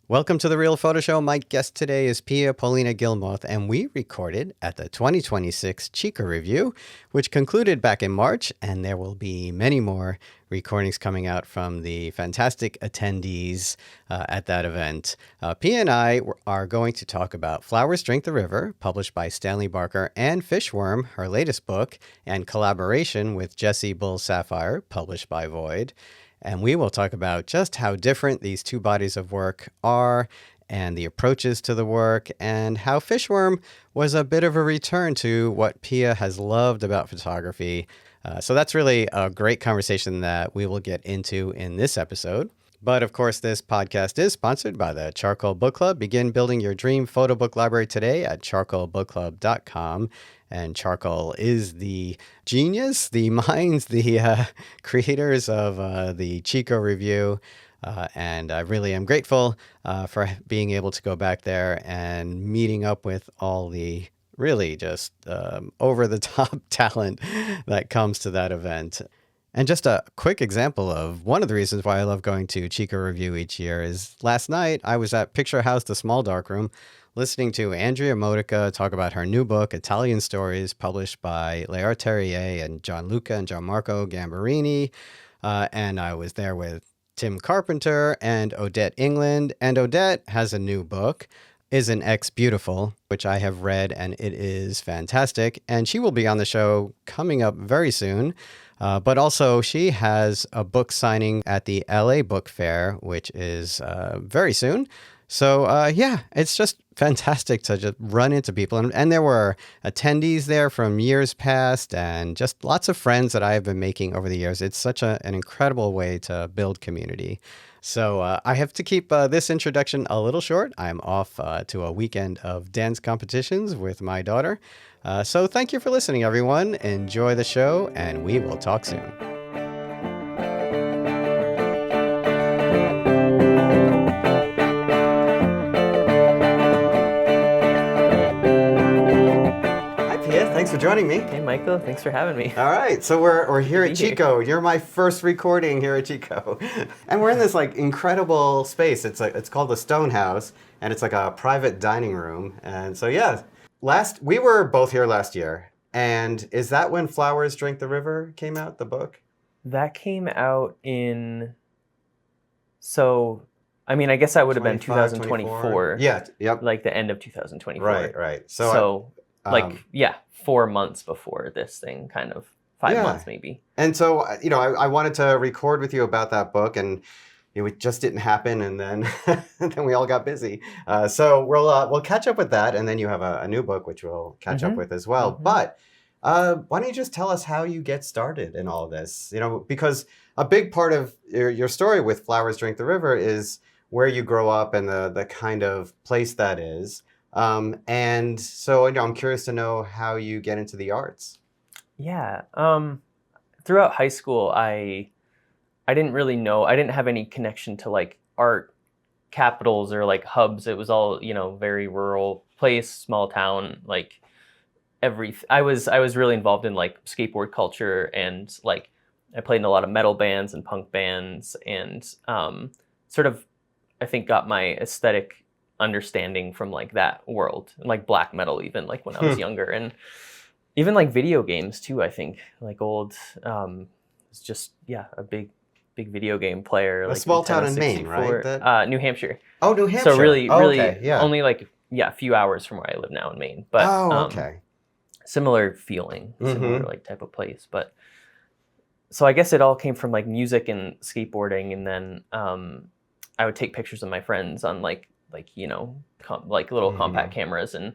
Welcome to The Real Photo Show. My guest today is Pia-Paulina Guilmoth, and we recorded at the 2026 Chica Review, which concluded back in March, and there will be many more recordings coming out from the fantastic attendees at that event. Pia and I are going to talk about Flowers Drink the River, published by Stanley Barker, and Fishworm, her latest book, and collaboration with Jesse Bull Saffire, published by Void. And we will talk about just how different these two bodies of work are and the approaches to the work and how Fishworm was a bit of a return to what Pia has loved about photography. So that's really a great conversation that we will get into in this episode. But of course, this podcast is sponsored by the Charcoal Book Club. Begin building your dream photo book library today at charcoalbookclub.com. And Charcoal is the genius, the minds, the creators of the Chico Review. And I really am grateful for being able to go back there and meeting up with all the really just over-the-top talent that comes to that event. And just a quick example of one of the reasons why I love going to Chico Review each year is last night I was at Picture House, the Small Darkroom, listening to Andrea Modica talk about her new book, Italian Stories, published by Léa Terrier and Gianluca and Gianmarco Gambarini. And I was there with Tim Carpenter and Odette England. And Odette has a new book, Isn't X Beautiful, which I have read, and it is fantastic. And she will be on the show coming up very soon. But also, she has a book signing at the LA Book Fair, which is very soon. So, yeah, it's just fantastic to just run into people. And there were attendees there from years past and just lots of friends that I have been making over the years. It's such an incredible way to build community. So I have to keep this introduction a little short. I'm off to a weekend of dance competitions with my daughter. So thank you for listening, everyone. Enjoy the show, and we will talk soon. Thanks for joining me. Hey, Michael. Thanks for having me. All right. So we're here at Chico. You're my first recording here at Chico. And we're in this like incredible space. It's called the Stone House, and it's like a private dining room. And so, yeah, we were both here last year. And is that when Flowers Drink the River came out, the book? That came out in... So, I mean, I guess that would have been 2024. Yeah, yep. Like the end of 2024. Right. So 4 months before this thing, kind of 5 months maybe. And so, I wanted to record with you about that book, and it just didn't happen, and then then we all got busy. So we'll catch up with that, and then you have a new book which we'll catch up with as well. But why don't you just tell us how you get started in all of this? Because a big part of your story with Flowers Drink the River is where you grow up and the kind of place that is. And so I'm curious to know how you get into the arts. Yeah. Throughout high school, I didn't really know. I didn't have any connection to like art capitals or like hubs. It was all, very rural place, small town, like I was really involved in like skateboard culture, and like I played in a lot of metal bands and punk bands, and sort of I think got my aesthetic understanding from like that world, like black metal, even like when I was younger, and even like video games too. I think like old it's just a big video game player. A like small town in Maine, right? New Hampshire. Oh, New Hampshire. So really okay, only like a few hours from where I live now in Maine, but okay. Similar feeling, similar like type of place. But so I guess it all came from like music and skateboarding, and then I would take pictures of my friends on like little compact cameras, and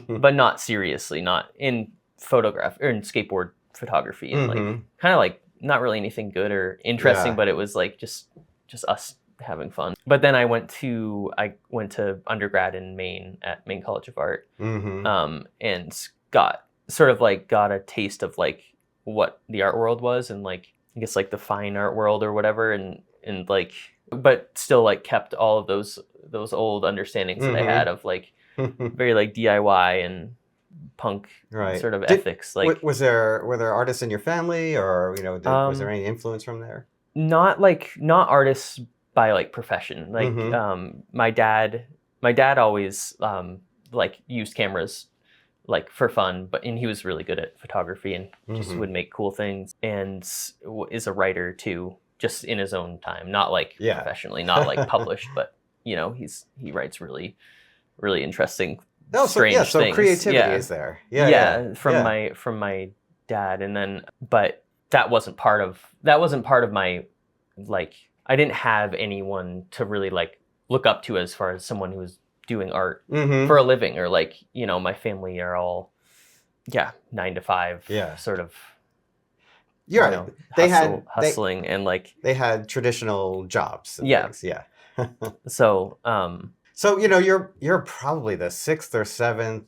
but not seriously, not in photograph or in skateboard photography, and like kind of like not really anything good or interesting, but it was like just us having fun. But then I went to undergrad in Maine at Maine College of Art, and got a taste of like what the art world was, and like I guess like the fine art world or whatever, and like, but still like kept all of those old understandings that I had of like very like DIY and punk sort of ethics. Like, were there artists in your family, or was there any influence from there? Not artists by like profession. Like my dad always like used cameras like for fun, and he was really good at photography and just would make cool things, and is a writer too, just in his own time, not like professionally, not like published, but you know, he writes really, really interesting, strange things. Creativity is there. From my dad, and then, but that wasn't part of my, like, I didn't have anyone to really like look up to as far as someone who was doing art for a living, or like, you know, my family are all 9 to 5 sort of, you're right. They had hustling and like they had traditional jobs and things. So so you know, you're probably the 6th or 7th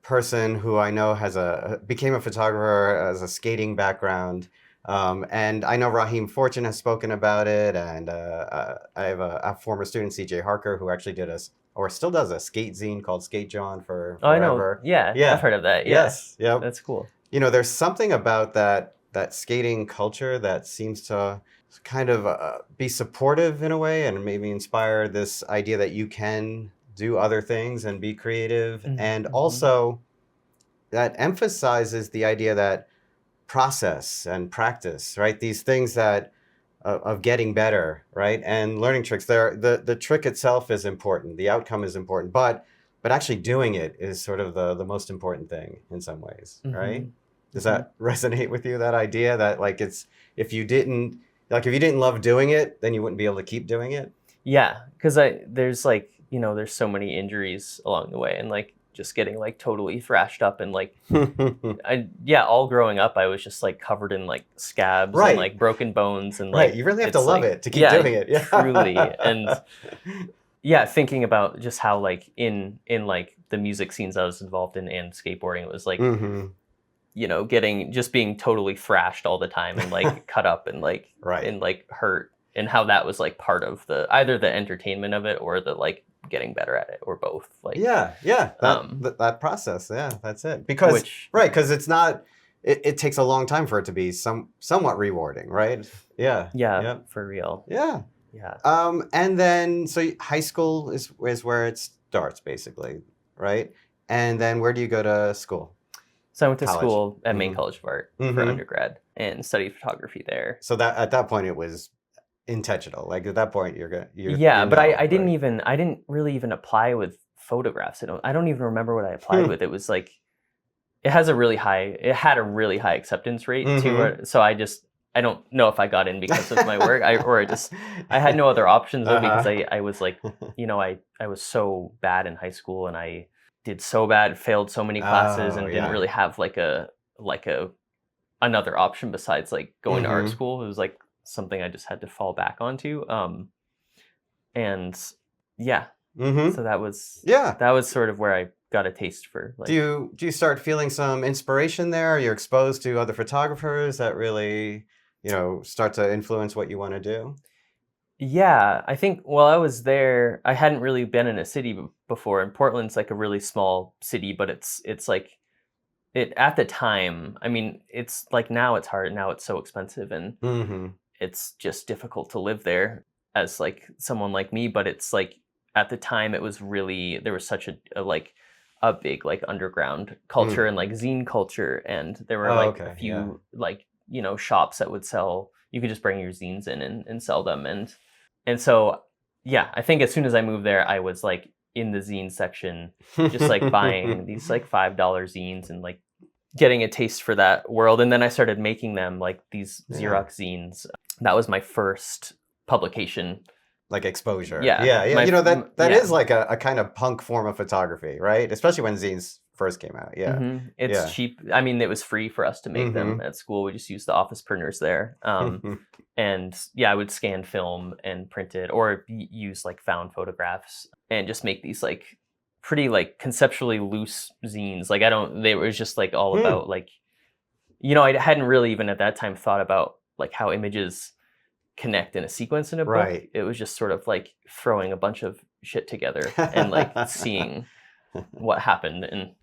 person who I know became a photographer as a skating background. And I know Raheem Fortune has spoken about it, and I have a former student, CJ Harker, who actually did or still does a skate zine called Skate John for forever. I know. Yeah, I've heard of that. Yes. Yep. That's cool. You know, there's something about that skating culture that seems to kind of be supportive in a way, and maybe inspire this idea that you can do other things and be creative. And also that emphasizes the idea that process and practice, right? These things that of getting better, right? And learning tricks. The trick itself is important. The outcome is important, but actually doing it is sort of the most important thing in some ways, right? Does that resonate with you? That idea that like if you didn't love doing it, then you wouldn't be able to keep doing it. Yeah, because there's like, you know, there's so many injuries along the way, and like just getting like totally thrashed up, and like all growing up I was just like covered in like scabs and like broken bones, and like you really have to love it to keep doing it. Truly. And thinking about just how like in like the music scenes I was involved in and skateboarding, it was like you know, being totally thrashed all the time, and like cut up and like and like hurt, and how that was like part of either the entertainment of it or the like getting better at it, or both. Like that process, that's it. Because it's not, it takes a long time for it to be somewhat rewarding, right? For real. And then so high school is where it starts basically, right? And then where do you go to school? So I went to school at Maine College of Art for undergrad and studied photography there. So that at that point it was intentional. Like at that point I didn't really even apply with photographs. I don't even remember what I applied with. It was like, it had a really high acceptance rate too. So I don't know if I got in because of my work, I had no other options though, because I was like, you know, I was so bad in high school, and I did so bad, failed so many classes, and didn't really have like another option besides like going to art school. It was like something I just had to fall back onto. So that was sort of where I got a taste for like, do you start feeling some inspiration there? You're exposed to other photographers that really, you know, start to influence what you want to do? Yeah, I think while I was there, I hadn't really been in a city before, and Portland's like a really small city, but it's like, it at the time, I mean, it's like now it's hard, now it's so expensive, and it's just difficult to live there as like someone like me. But it's like at the time it was really, there was such a big like underground culture and like zine culture, and there were a few like, you know, shops that would sell, you could just bring your zines in and sell them, and so I think as soon as I moved there, I was like in the zine section, just like buying these like $5 zines and like getting a taste for that world. And then I started making them, like these Xerox zines. That was my first publication. Like exposure. You know, that is like a kind of punk form of photography, right? Especially when zines first came out. It's cheap. I mean, it was free for us to make them at school. We just used the office printers there. And I would scan film and print it, or use like found photographs, and just make these like pretty like conceptually loose zines. Like they were just like all about like, you know, I hadn't really even at that time thought about like how images connect in a sequence in a book. It was just sort of like throwing a bunch of shit together and like seeing what happened. And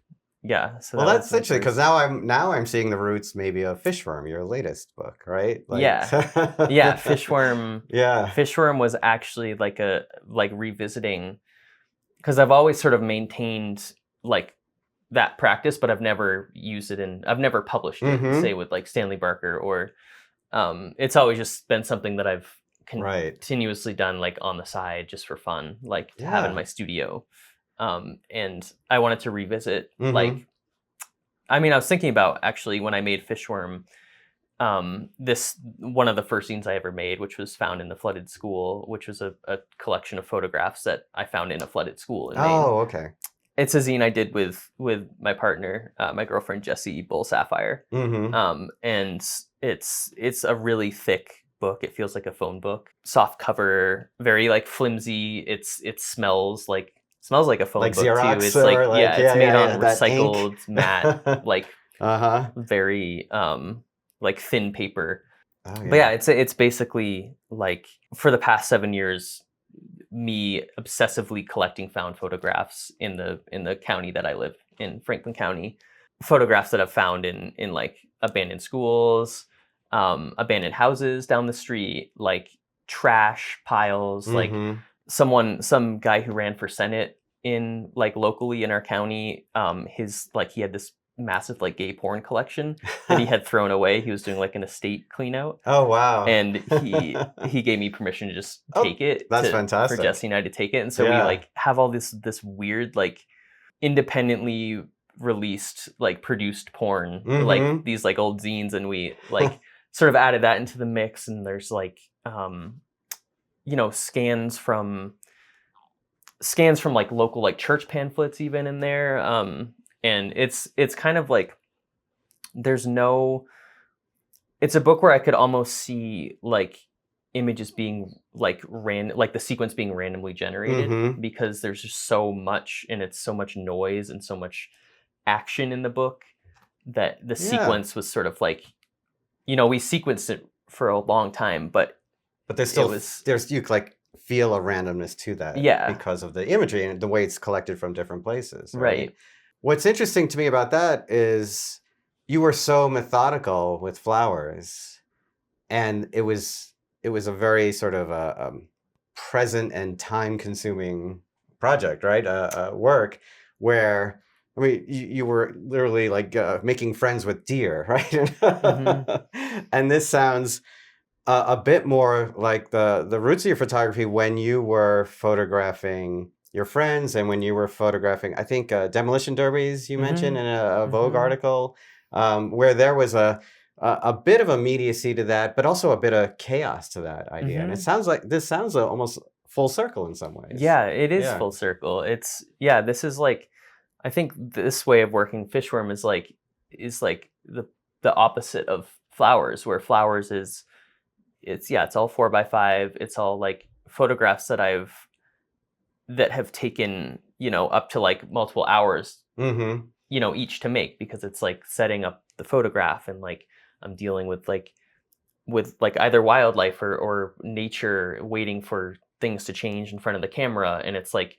yeah, so Well, that that's was my interesting because first. now I'm seeing the roots maybe of Fishworm, your latest book, right? Like, Yeah, yeah, Fishworm. yeah. Fishworm was actually like revisiting, because I've always sort of maintained like that practice, but I've never used it I've never published it, Mm-hmm. say with like Stanley Barker, or it's always just been something that I've Right. continuously done like on the side just for fun, like to have in Yeah. my studio. And I wanted to revisit, Mm-hmm. like, I mean, I was thinking about actually when I made Fishworm, this one of the first scenes I ever made, which was found in the flooded school, which was a collection of photographs that I found in a flooded school in Maine. Oh, okay. It's a zine I did with my partner, my girlfriend Jesse Bull Saffire, Mm-hmm. and it's a really thick book. It feels like a phone book, soft cover, very like flimsy. It smells like a phone Like book too. Xerox It's like, or like, yeah, it's yeah, made yeah, on yeah, that ink. recycled matte, like Uh-huh. very like thin paper. Oh, But yeah, yeah. it's basically like for the past 7 years, me obsessively collecting found photographs in the county that I live in, Franklin County. Photographs that I've found in like abandoned schools, abandoned houses down the street, like trash piles, like Mm-hmm. some guy who ran for Senate in like locally in our county, his like he had this massive like gay porn collection that he had thrown away. He was doing like an estate clean out, Oh, wow. and he gave me permission to just Oh, take it that's for fantastic. Jesse and I to take it. And so we Yeah. like have all this weird like independently released like produced porn, like Mm-hmm. these like old zines, and we like sort of added that into the mix. And there's like scans from like local like church pamphlets even in there. And it's kind of like there's no it's a book where I could almost see like images being like like the sequence being randomly generated, Mm-hmm. because there's just so much, and it's so much noise and so much action in the book, that the Yeah. sequence was sort of like, we sequenced it for a long time, but But there's it still, was, you like feel a randomness to that yeah, because of the imagery and the way it's collected from different places, right? right. What's interesting to me about that is you were so methodical with flowers, and it was a very sort of present and time-consuming project, right? Work where, I mean, you were literally like making friends with deer, Hmm. right? And this sounds a bit more like the roots of your photography when you were photographing your friends and when you were photographing, I think, demolition derbies you mentioned Hmm. in a Vogue Hmm. article, where there was a bit of immediacy to that, but also a bit of chaos to that idea. And it Hmm. sounds like this sounds almost full circle in some ways. Yeah, it is Yeah. full circle. This is like, I think this way of working Fishworm is like the opposite of flowers, where flowers it's all 4x5. It's all like photographs that have taken, up to like multiple hours, Mm-hmm. each to make, because it's like setting up the photograph, and like I'm dealing with either wildlife or nature, waiting for things to change in front of the camera. And it's like,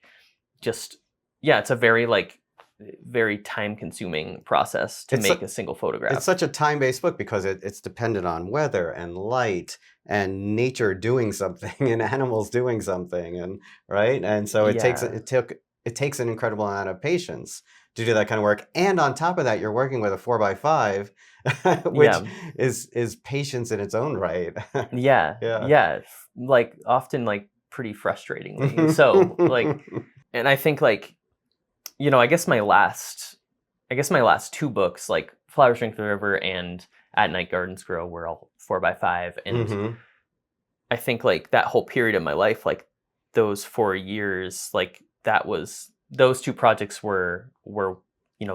just, yeah, it's a very time consuming process to It's make a single It's photograph. such a time-based book because it's dependent on weather and light and nature doing something and animals doing something, and right. And so Yeah. it takes an incredible amount of patience to do that kind of work. And on top of that, you're working with a 4x5, which Yeah. is patience in its own right. Yeah. Yeah. Yeah. Like often like pretty frustratingly. So like, and I think like, I guess my last two books, like Flowers Drink the River and At Night Gardens Grow, were all 4x5. And Hmm. I think like that whole period of my life, like those 4 years, like those two projects were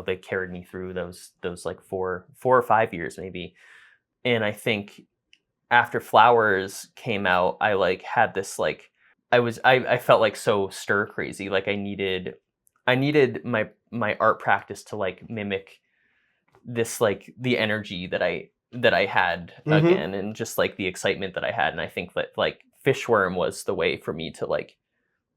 they carried me through those like 4 or 5 years maybe. And I think after Flowers came out, I like had this like I felt like so stir crazy. Like I needed my art practice to like mimic this, like the energy that I had Hmm. again, and just like the excitement that I had. And I think that like Fishworm was the way for me to like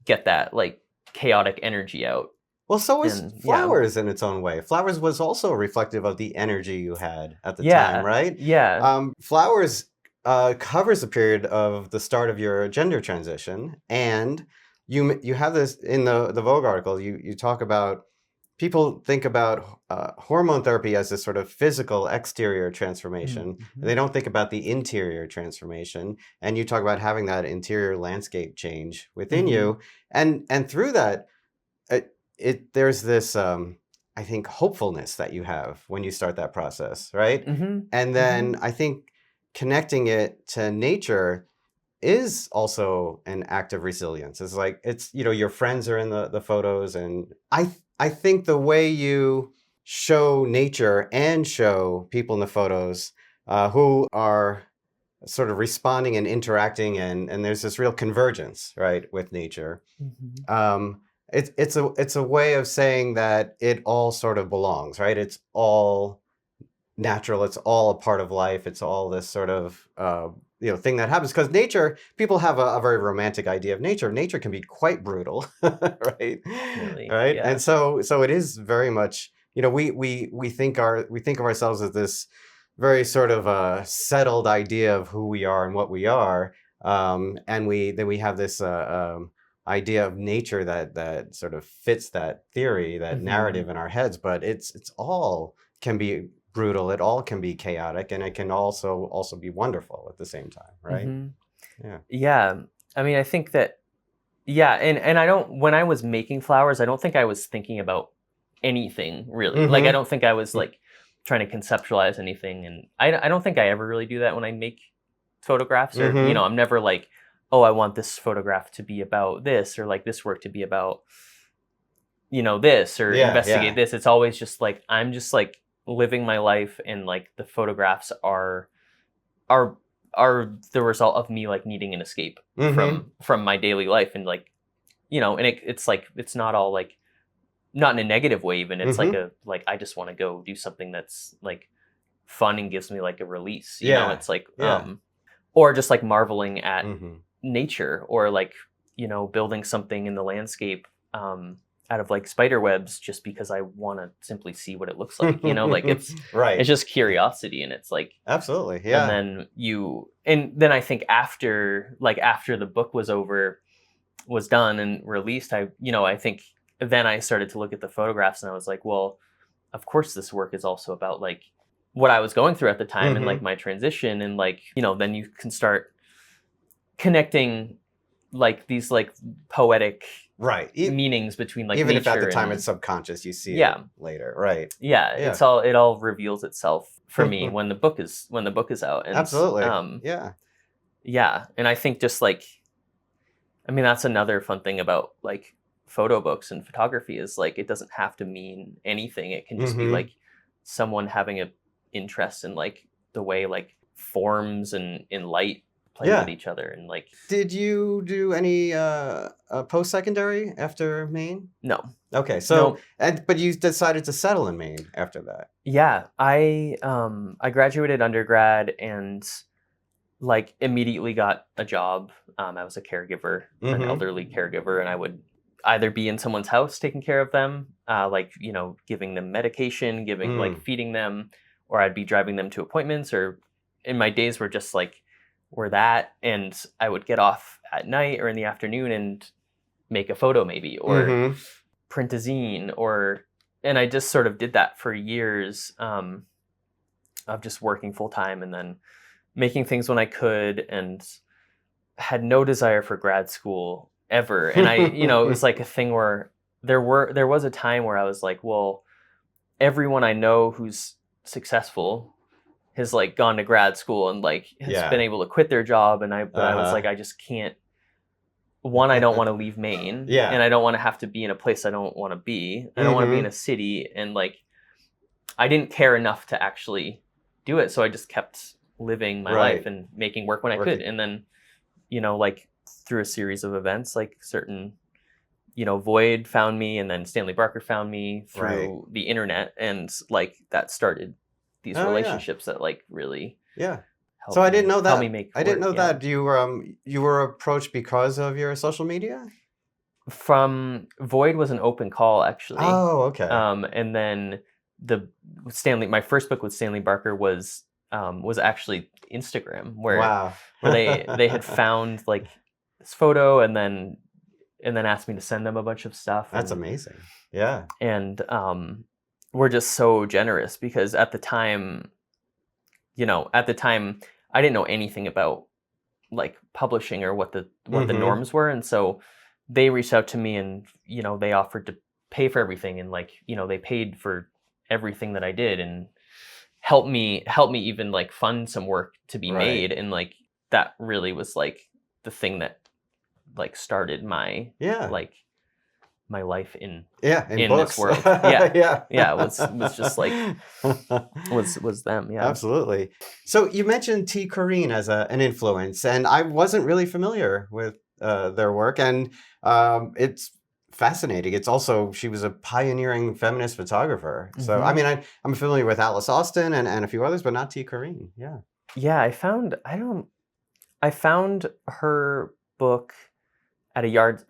get that like chaotic energy out. Well, so was And yeah, flowers in its own way. Flowers was also reflective of the energy you had at the time, yeah, right? yeah. Flowers covers a period of the start of your gender transition, and you have this in the Vogue article. You talk about people think about hormone therapy as this sort of physical exterior transformation, and Mm-hmm. they don't think about the interior transformation. And you talk about having that interior landscape change within Mm-hmm. you, and through that there's this I think hopefulness that you have when you start that process, right? Mm-hmm. And Mm-hmm. then I think connecting it to nature is also an act of resilience. It's like it's your friends are in the photos, and I think the way you show nature and show people in the photos who are sort of responding and interacting, and there's this real convergence, right, with nature. Mm-hmm. It's a way of saying that it all sort of belongs, right? It's all natural. It's all a part of life. It's all this sort of thing that happens because nature. People have a very romantic idea of nature. Nature can be quite brutal, right? Definitely. Right, Yeah. and so it is very much. We think of ourselves as this very sort of settled idea of who we are and what we are, and we have this idea of nature that sort of fits that theory, that Mm-hmm. narrative in our heads. But it's all can be brutal. It all can be chaotic, and it can also be wonderful at the same time, right? Mm-hmm. Yeah. Yeah. I mean, I think that, yeah, and I don't, when I was making flowers, I don't think I was thinking about anything really. Like, I Mm-hmm. don't think I was like trying to conceptualize anything. And I don't think I ever really do that when I make photographs, or, Mm-hmm. I'm never like, oh, I want this photograph to be about this, or like this work to be about, this, or Yeah, investigate yeah. this. It's always just like, I'm just like living my life, and like the photographs are are the result of me like needing an escape Mm-hmm. from my daily life. And like, and it's like, it's not all like, not in a negative way even. It's like Mm-hmm. a, like, I just want to go do something that's like fun and gives me like a release, Yeah. it's like Yeah. or just like marveling at Mm-hmm. nature, or like, building something in the landscape out of like spider webs, just because I want to simply see what it looks like, like it's Right. just curiosity. And it's like, Absolutely. and Yeah. then I think after the book was done and released, I think then I started to look at the photographs, and I was like, well, of course this work is also about like what I was going through at the time, and like Mm-hmm. my transition, and like, then you can start connecting like these like poetic Right. meanings between like Even if at nature the time and, it's subconscious, you see yeah, it later. Right. yeah, Yeah. it all reveals itself for me when the book is out. And Absolutely. Yeah. yeah, and I think just like, I mean, that's another fun thing about like photo books and photography, is like, it doesn't have to mean anything. It can just be Mm-hmm. like someone having a interest in like the way like forms and in light play with Yeah. each other. And like, Did you do any post-secondary after Maine? no, Okay, so no, but you decided to settle in Maine after that. yeah, I graduated undergrad and like immediately got a job. I was a caregiver, an Mm-hmm. elderly caregiver, and I would either be in someone's house taking care of them, like, giving them medication, like Mm. feeding them, or I'd be driving them to appointments, or in my days were just like, were that, and I would get off at night or in the afternoon and make a photo maybe, or Mm-hmm. print a zine, and I just sort of did that for years, of just working full time and then making things when I could, and had no desire for grad school ever. And it was like a thing where there was a time where I was like, well, everyone I know who's successful has like gone to grad school and like has been Yeah. able to quit their job. And I was like, Uh-huh. I just can't. One, I don't want to leave Maine, Yeah. and I don't want to have to be in a place I don't want to be. I don't want to be in Mm-hmm. a city, and like, I didn't care enough to actually do it. So I just kept living my Right. life and making work when I Working. could. And then, like through a series of events, like certain, Void found me, and then Stanley Barker found me through Right. the internet. And like that started these Oh, yeah. relationships that like really Yeah. helped So I didn't me, know helped me that. make I didn't know work. Yeah. that you were approached because of your social media? From Void was an open call, actually. Oh, okay. And then my first book with Stanley Barker was actually Instagram, where they had found like this photo and then asked me to send them a bunch of stuff. That's amazing. Yeah. And we're just so generous because at the time I didn't know anything about like publishing or what the norms were, and so they reached out to me and they offered to pay for everything, and like they paid for everything that I did and help me even like fund some work to be made, and like that really was like the thing that like started my like my life in books. This world. It was just like was them. Absolutely. So you mentioned T. Corinne as an influence, and I wasn't really familiar with their work, and it's fascinating. It's also, she was a pioneering feminist photographer. So I mean, I'm familiar with Alice Austin and a few others, but not T. Corinne. I found her book at a yard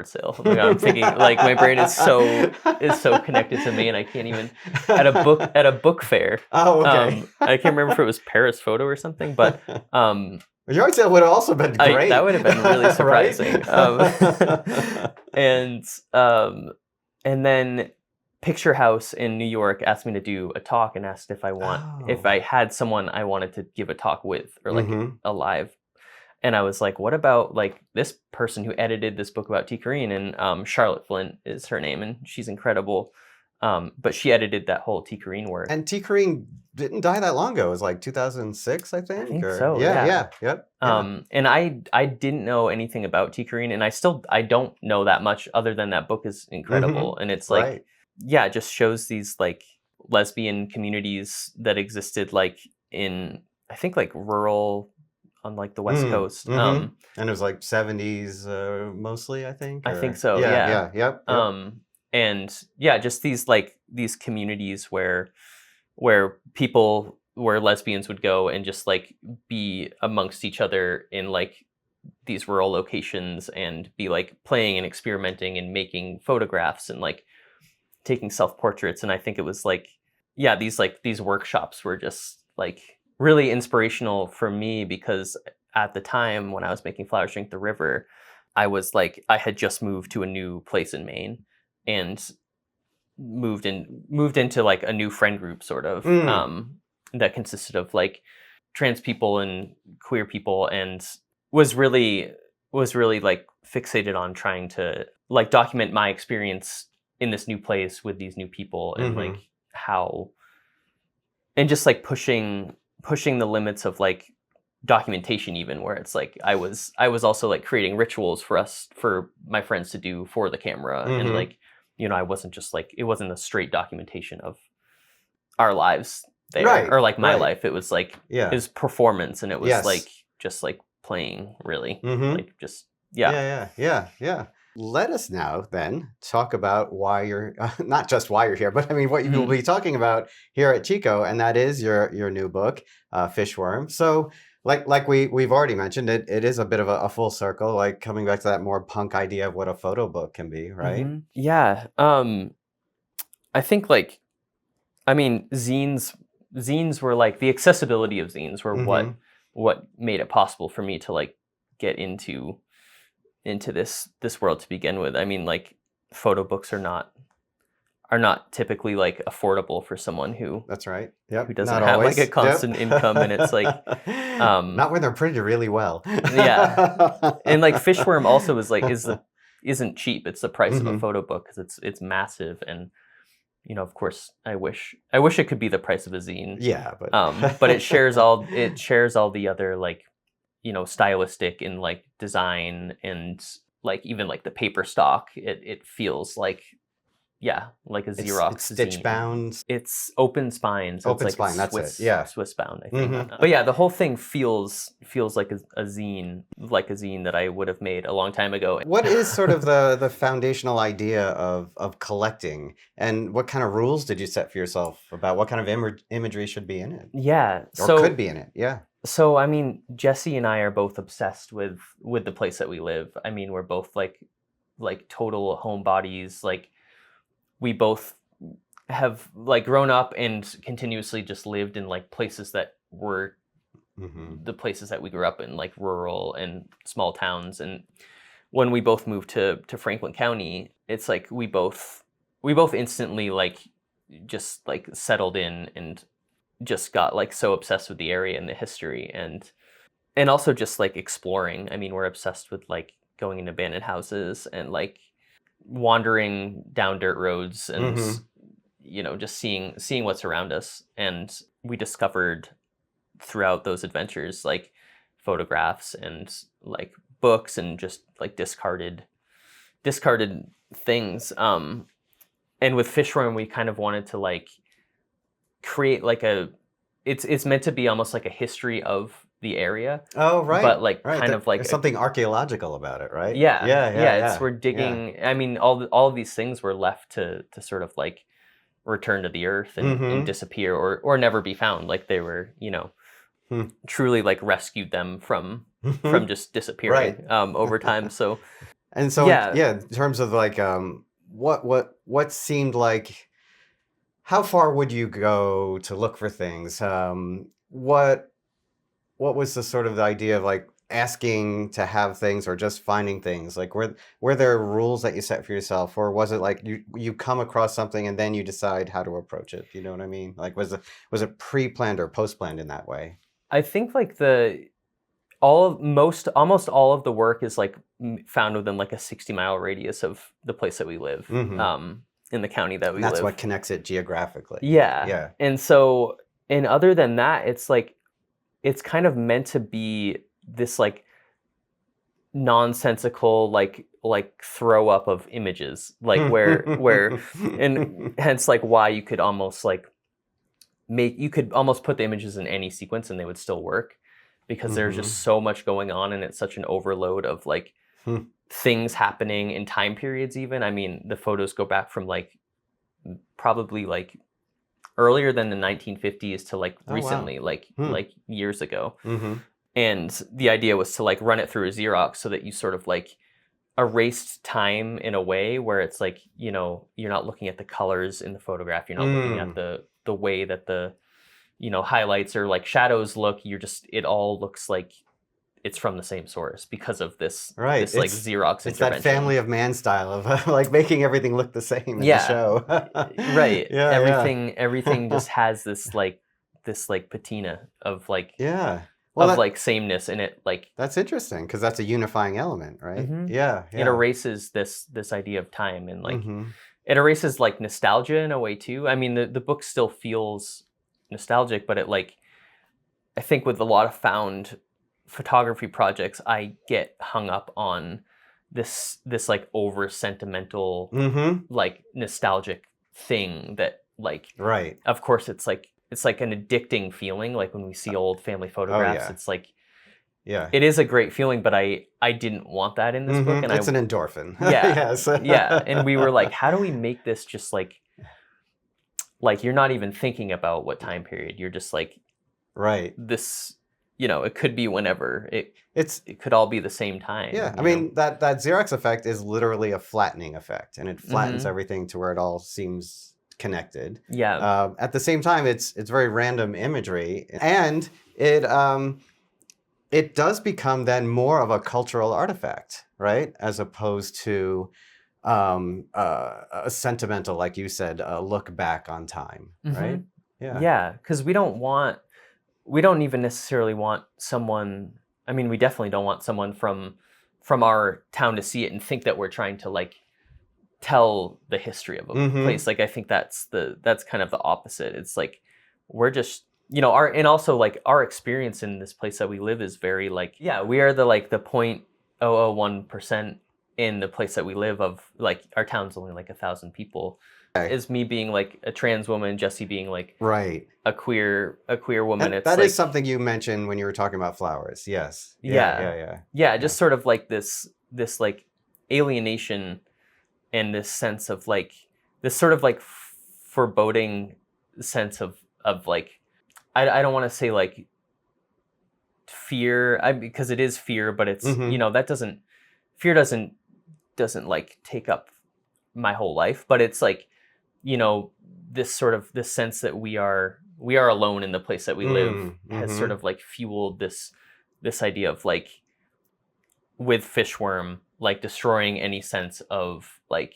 sale. Oh my God, I'm thinking like my brain is so connected to me, and I can't even at a book fair. Oh, okay. I can't remember if it was Paris Photo or something, but a yard sale would have also been great. That would have been really surprising. And then Picture House in New York asked me to do a talk and asked if I had someone I wanted to give a talk with, or like a live. And I was like, what about like this person who edited this book about T. Corinne? And Charlotte Flint is her name, and she's incredible. But she edited that whole T. Corinne work. And T. Corinne didn't die that long ago. It was like 2006, I think. I think so. Yep. And I didn't know anything about T. Corinne, and I don't know that much other than that book is incredible. And it's like, it just shows these like lesbian communities that existed like in, I think like rural, on like the West Coast. And it was like 70s mostly, I think. I think so. Yep. And just these communities where lesbians would go and just like be amongst each other in like these rural locations and be like playing and experimenting and making photographs and like taking self-portraits. And I think it was like, these workshops were just like really inspirational for me, because at the time when I was making Flowers Drink the River, I had just moved to a new place in Maine and moved into like a new friend group sort of that consisted of like trans people and queer people, and was really like fixated on trying to like document my experience in this new place with these new people, and like how, and just like pushing the limits of like documentation, even where it's like I was also like creating rituals for my friends to do for the camera, and like I wasn't just like, it wasn't a straight documentation of our lives there, or like my life. It was like his performance, and it was like just like playing, really like just Let us now then talk about why you're not just why you're here, but I mean what you will be talking about here at Chico, and that is your new book, Fishworm. So like we've already mentioned, it is a bit of a full circle, like coming back to that more punk idea of what a photo book can be, right? Yeah. I think like, I mean, zines were like, the accessibility of zines were what made it possible for me to like get into this world to begin with. I mean, like photo books are not typically like affordable for someone who who doesn't have like a constant income, and it's like not when they're printed really well. And like Fishworm also isn't cheap. It's the price of a photo book, because it's massive, and of course I wish it could be the price of a zine. But it shares all the other like stylistic and like design, and like even like the paper stock, it feels like like a Xerox it's stitch bound. It's open spine. So open it's like spine, that's Swiss, it. Yeah. Swiss bound, I think. But yeah, the whole thing feels like a zine, like a zine that I would have made a long time ago. What is sort of the foundational idea of collecting, and what kind of rules did you set for yourself about what kind of imagery should be in it? Or could be in it? So, I mean, Jesse and I are both obsessed with the place that we live. I mean, we're both like like total homebodies. Like we both have like grown up and continuously just lived in like places that were the places that we grew up in, like rural and small towns. And when we both moved to Franklin County, it's like we both instantly like just like settled in and just got like so obsessed with the area and the history and also just like exploring. I mean, we're obsessed with like going in abandoned houses and like wandering down dirt roads and you know, just seeing what's around us. And we discovered throughout those adventures like photographs and like books and just like discarded things. And with Fishworm, we kind of wanted to like create like it's meant to be almost like a history of the area. Oh, right. But like right. kind of like There's something archaeological about it, right? Yeah. It's we're digging. I mean, all of these things were left to sort of like return to the earth and disappear or never be found. Like they were, you know, truly like rescued them from just disappearing over time. So and so in terms of like what seemed like, how far would you go to look for things? What was the sort of the idea of like asking to have things or just finding things? Like were there rules that you set for yourself, or was it like you come across something and then you decide how to approach it? You know what I mean? Like was it pre-planned or post-planned in that way? I think like almost all of the work is like found within like a 60-mile radius of the place that we live, in the county that we live. That's what connects it geographically. Yeah. And so, and other than that, it's like, it's kind of meant to be this like nonsensical, like throw up of images, like where, and hence like why you could almost like you could almost put the images in any sequence and they would still work, because there's just so much going on and it's such an overload of like things happening in time periods even. I mean, the photos go back from like probably like earlier than the 1950s to like recently, like years ago. And the idea was to like run it through a Xerox so that you sort of like erased time in a way where it's like, you know, you're not looking at the colors in the photograph, you're not looking at the way that the, you know, highlights or like shadows look. You're just, it all looks like it's from the same source because of this this like Xerox intervention. It's that Family of Man style of like making everything look the same in the show. Right. Everything just has this patina of like like sameness in it. Like that's interesting because that's a unifying element, right? It erases this idea of time and like it erases like nostalgia in a way too. I mean, the book still feels nostalgic, but it like, I think with a lot of found photography projects, I get hung up on this like over sentimental like nostalgic thing that like of course it's like an addicting feeling. Like when we see old family photographs, it's like it is a great feeling, but I didn't want that in this book. And it's an endorphin. And we were like, how do we make this just like you're not even thinking about what time period, you're just like this, you know, it could be whenever. It could all be the same time. I mean, that Xerox effect is literally a flattening effect, and it flattens everything to where it all seems connected. At the same time, it's very random imagery, and it does become then more of a cultural artifact, right? As opposed to a sentimental, like you said, look back on time, right? Because we don't even necessarily want someone, I mean, we definitely don't want someone from our town to see it and think that we're trying to like tell the history of a place. Like I think that's kind of the opposite. It's like we're just, you know, our experience in this place that we live is very like, we are the like the 0.001% in the place that we live of like, our town's only like 1,000 people. Is me being like a trans woman, Jesse being like a queer woman. And that is something you mentioned when you were talking about flowers. Yes. Just sort of like this like alienation and this sense of like this sort of like foreboding sense of like, I don't want to say like fear, because it is fear, but it's you know, fear doesn't doesn't like take up my whole life, but it's like, you know, this sense that we are alone in the place that we live has sort of like fueled this idea of like, with Fishworm, like destroying any sense of like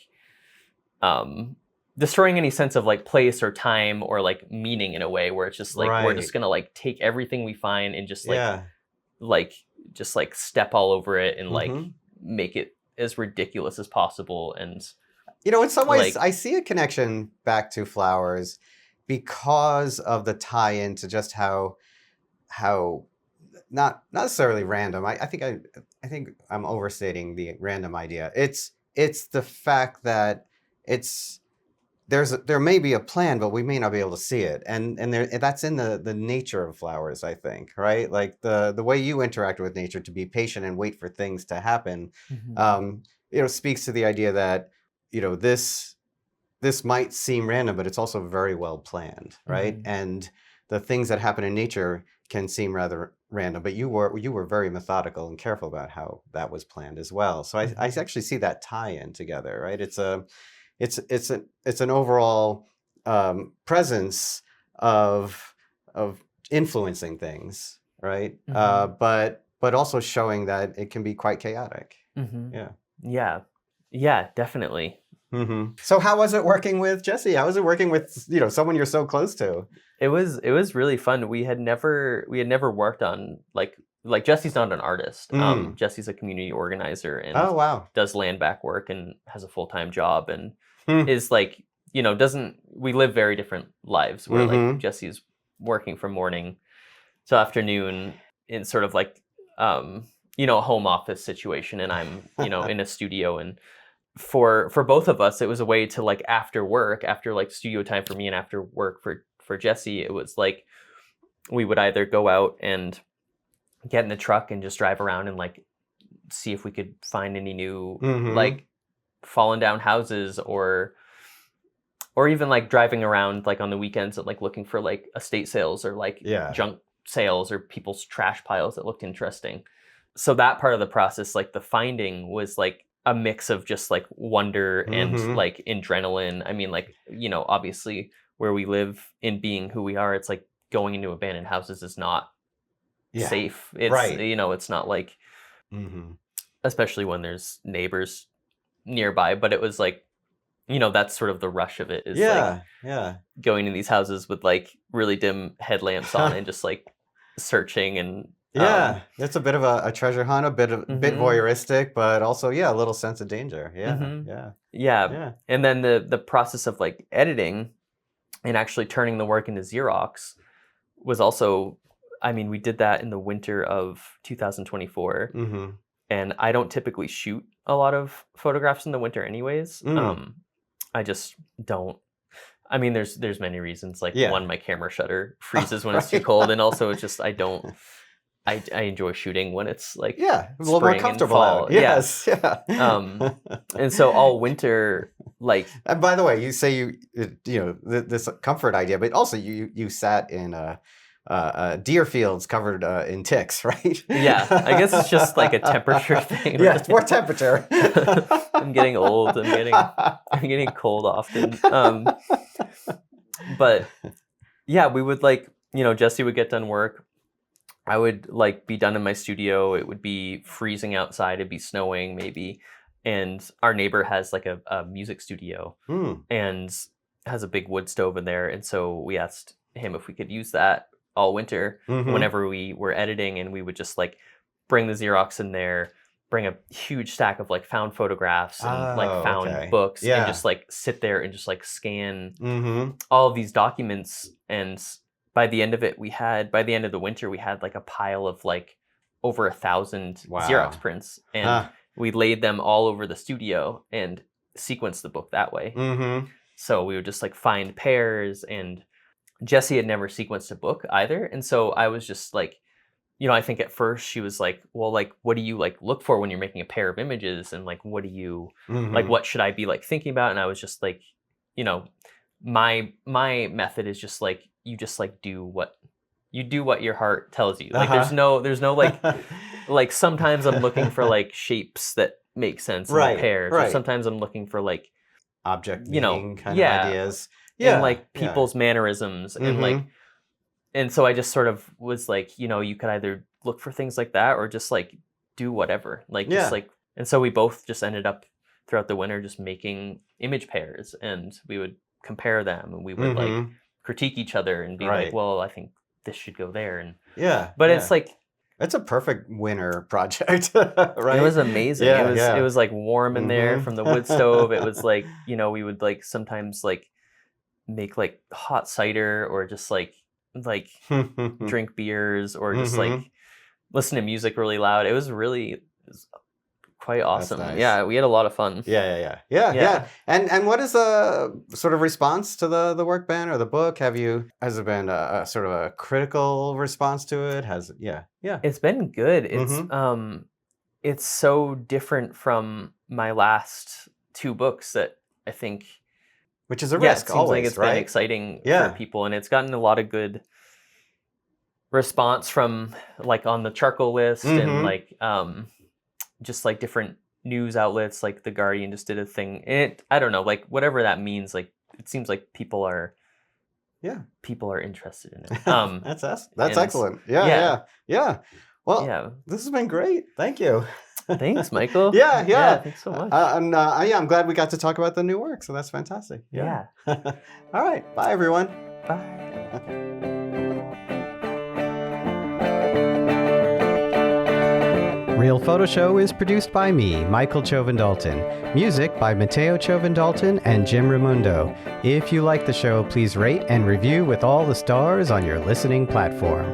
place or time or like meaning, in a way where it's just like we're just gonna like take everything we find and just like step all over it and like make it as ridiculous as possible. And you know, in some ways, I see a connection back to flowers because of the tie-in to just how not necessarily random. I think I'm overstating the random idea. It's the fact that there may be a plan, but we may not be able to see it, and that's in the nature of flowers, I think, right? Like the way you interact with nature, to be patient and wait for things to happen, you know, speaks to the idea that, you know, this might seem random, but it's also very well planned, right? And the things that happen in nature can seem rather random, but you were very methodical and careful about how that was planned as well. So I actually see that tie-in together, right? It's an overall presence of influencing things, right? But also showing that it can be quite chaotic. Yeah, definitely. So how was it working with Jesse? How was it working with, you know, someone you're so close to? It was really fun. We had never worked on like Jesse's not an artist. Jesse's a community organizer and does land back work and has a full-time job and is like, you know, we live very different lives where like Jesse's working from morning to afternoon in sort of like you know, a home office situation, and I'm, you know, in a studio. And for both of us, it was a way to like after like studio time for me and after work for Jesse, it was like we would either go out and get in the truck and just drive around and like see if we could find any new like fallen down houses, or even like driving around like on the weekends and like looking for like estate sales or like junk sales or people's trash piles that looked interesting. So that part of the process, like the finding, was like a mix of just like wonder and like adrenaline. I mean, like, you know, obviously where we live and being who we are, it's like going into abandoned houses is not safe. It's you know, it's not like, especially when there's neighbors nearby. But it was like, you know, that's sort of the rush of it, is like going in these houses with like really dim headlamps on and just like searching. And it's a bit of a treasure hunt, a bit voyeuristic, but also a little sense of danger. And then the process of like editing and actually turning the work into Xerox was also, I mean, we did that in the winter of 2024. And I don't typically shoot a lot of photographs in the winter anyways. I just don't. I mean, there's many reasons. Like one, my camera shutter freezes when it's too cold, and also it's just I enjoy shooting when it's like a little more comfortable out. And so all winter, like. And by the way, you say you know this comfort idea, but also you sat in deer fields covered in ticks, right? I guess it's just like a temperature thing. It's more temperature. I'm getting old. I'm getting cold often. But we would like, you know, Jesse would get done work. I would like be done in my studio. It would be freezing outside. It'd be snowing maybe. And our neighbor has like a music studio and has a big wood stove in there. And so we asked him if we could use that all winter whenever we were editing, and we would just like bring the Xerox in there, bring a huge stack of like found photographs and like found books and just like sit there and just like scan all of these documents. And by the end of the winter, we had like a pile of like over 1,000 Xerox prints, and we laid them all over the studio and sequenced the book that way. So we would just like find pairs, and Jesse had never sequenced a book either. And so I was just like, you know, I think at first she was like, well, like, what do you like look for when you're making a pair of images? And like, what do you like, what should I be like thinking about? And I was just like, you know, my method is just like, you just like do what your heart tells you. Like there's no like, like sometimes I'm looking for like shapes that make sense in Right, pairs. Or right. sometimes I'm looking for like Object you know, meaning kind yeah, of ideas. Yeah. and like yeah. people's mannerisms and like, and so I just sort of was like, you could either look for things like that or just like do whatever, like Yeah. just like, and so we both just ended up throughout the winter just making image pairs, and we would compare them, and we would like critique each other and be Right. like, well, I think this should go there, and Yeah. but yeah. it's like It's a perfect winter project, right? it was amazing. Yeah, It was like warm in there from the wood stove. It was like, we would like sometimes like make like hot cider or just like drink beers or just like listen to music really loud. It was quite awesome. nice. Yeah, we had a lot of fun. Yeah. And what is the sort of response to the work been or the book? Has it been a sort of a critical response to it? It's been good. It's so different from my last two books that I think, which is a risk. It seems always, like it's right? been exciting for people, and it's gotten a lot of good response from like on the charcoal list and like just like different news outlets, like The Guardian just did a thing. And I don't know, like whatever that means, like it seems like people are interested in it. That's excellent. Yeah. Well, this has been great. Thank you. Thanks, Michael. Yeah. Thanks so much. I'm glad we got to talk about the new work. So that's fantastic. Yeah. All right. Bye, everyone. Bye. Real Photo Show is produced by me, Michael Chovan-Dalton. Music by Matteo Chovan-Dalton and Jim Raimundo. If you like the show, please rate and review with all the stars on your listening platform.